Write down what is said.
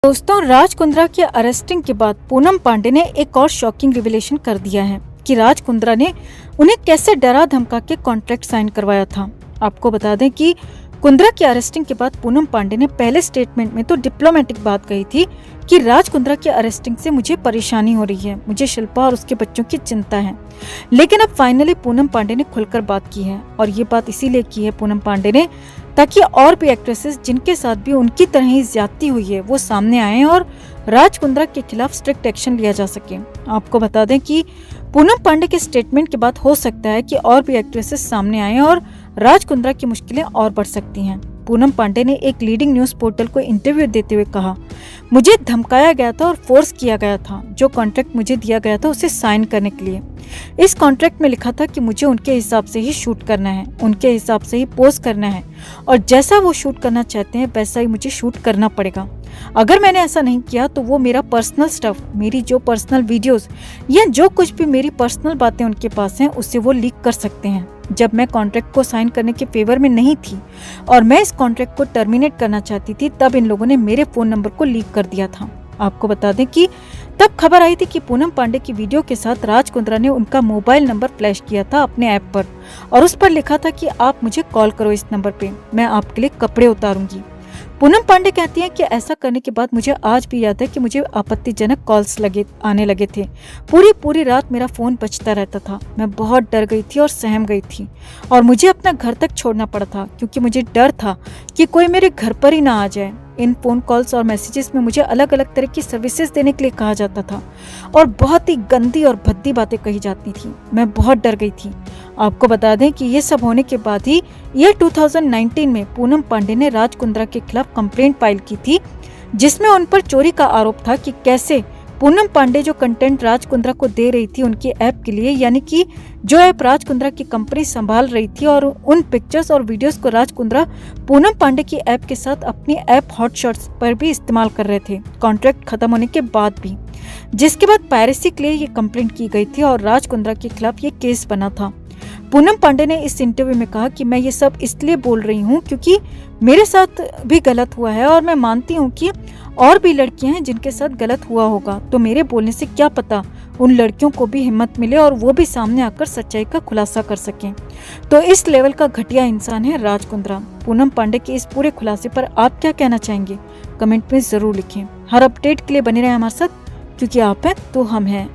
दोस्तों, राज कुंद्रा के अरेस्टिंग के बाद पूनम पांडे ने एक और शॉकिंग रिवीलेशन कर दिया है कि राज कुंद्रा ने उन्हें कैसे डरा धमका के कॉन्ट्रैक्ट साइन करवाया था। आपको बता दें कि कुंद्रा की अरेस्टिंग के बाद पूनम पांडे ने पहले स्टेटमेंट में तो डिप्लोमेटिक बात कही थी कि राज कुंद्रा की अरेस्टिंग से मुझे परेशानी हो रही है, मुझे शिल्पा और उसके बच्चों की चिंता है। लेकिन अब फाइनली पूनम पांडे ने खुलकर बात की है, और ये बात इसीलिए की है पूनम पांडे ने ताकि और भी एक्ट्रेसेस जिनके साथ भी उनकी तरह ही ज्यादती हुई है वो सामने आए और राज कुंद्रा के खिलाफ स्ट्रिक्ट एक्शन लिया जा सके। आपको बता दें कि पूनम पांडे के स्टेटमेंट के बाद हो सकता है कि और भी एक्ट्रेसेस सामने आए और राज कुंद्रा की मुश्किलें और बढ़ सकती हैं। पूनम पांडे ने एक लीडिंग न्यूज पोर्टल को इंटरव्यू देते हुए कहा, मुझे धमकाया गया था और फोर्स किया गया था। जो कॉन्ट्रैक्ट मुझे दिया गया था उसे साइन करने के लिए। इस कॉन्ट्रैक्ट में लिखा था कि मुझे उनके हिसाब से ही शूट करना है, उनके हिसाब से ही पोज करना है, और जैसा वो शूट करना चाहते हैं वैसा ही मुझे शूट करना पड़ेगा। अगर मैंने ऐसा नहीं किया तो वो मेरा पर्सनल स्टफ, मेरी जो पर्सनल वीडियोस या जो कुछ भी मेरी पर्सनल बातें उनके पास हैं उसे वो लीक कर सकते हैं। जब मैं कॉन्ट्रैक्ट को साइन करने के फेवर में नहीं थी और मैं इस कॉन्ट्रैक्ट को टर्मिनेट करना चाहती थी, तब इन लोगों ने मेरे फोन नंबर को लीक कर दिया था। आपको बता दें कि तब खबर आई थी कि पूनम पांडे की वीडियो के साथ राज कुंद्रा ने उनका मोबाइल नंबर फ्लैश किया था अपने ऐप पर, और उस पर लिखा था कि आप मुझे कॉल करो इस नंबर पे, मैं आपके लिए कपड़े उतारूंगी। पूनम पांडे कहती हैं कि ऐसा करने के बाद मुझे आज भी याद है कि मुझे आपत्तिजनक कॉल्स आने लगे थे। पूरी रात मेरा फोन बजता रहता था। मैं बहुत डर गई थी और सहम गई थी, और मुझे अपना घर तक छोड़ना पड़ा था क्योंकि मुझे डर था कि कोई मेरे घर पर ही ना आ जाए। इन फोन कॉल्स और मैसेजेस में मुझे अलग अलग तरह की सर्विसेज देने के लिए कहा जाता था और बहुत ही गंदी और भद्दी बातें कही जाती थी। मैं बहुत डर गई थी। आपको बता दें कि ये सब होने के बाद ही ईयर 2019 में पूनम पांडे ने राज कुंद्रा के खिलाफ कंप्लेंट फाइल की थी, जिसमें उन पर चोरी का आरोप था कि कैसे पूनम पांडे जो कंटेंट राज कुंद्रा को दे रही थी उनके ऐप के लिए, यानी कि जो ऐप राज कुंद्रा की कंपनी संभाल रही थी, और उन पिक्चर्स और वीडियोस को राज कुंद्रा पूनम पांडे की ऐप के साथ अपनी ऐप हॉटशॉट्स पर भी इस्तेमाल कर रहे थे, कॉन्ट्रैक्ट खत्म होने के बाद भी। जिसके बाद पायरेसी के लिए ये कंप्लेंट की गई थी और राज कुंद्रा के खिलाफ ये केस बना था। पूनम पांडे ने इस इंटरव्यू में कहा कि मैं ये सब इसलिए बोल रही हूँ क्योंकि मेरे साथ भी गलत हुआ है, और मैं मानती हूँ कि और भी लड़कियां हैं जिनके साथ गलत हुआ होगा, तो मेरे बोलने से क्या पता उन लड़कियों को भी हिम्मत मिले और वो भी सामने आकर सच्चाई का खुलासा कर सकें। तो इस लेवल का घटिया इंसान है राज कुंद्रा। पूनम पांडे के इस पूरे खुलासे पर आप क्या कहना चाहेंगे? कमेंट में जरूर लिखें। हर अपडेट के लिए बने रहें हमारे साथ, क्योंकि आप हैं तो हम हैं।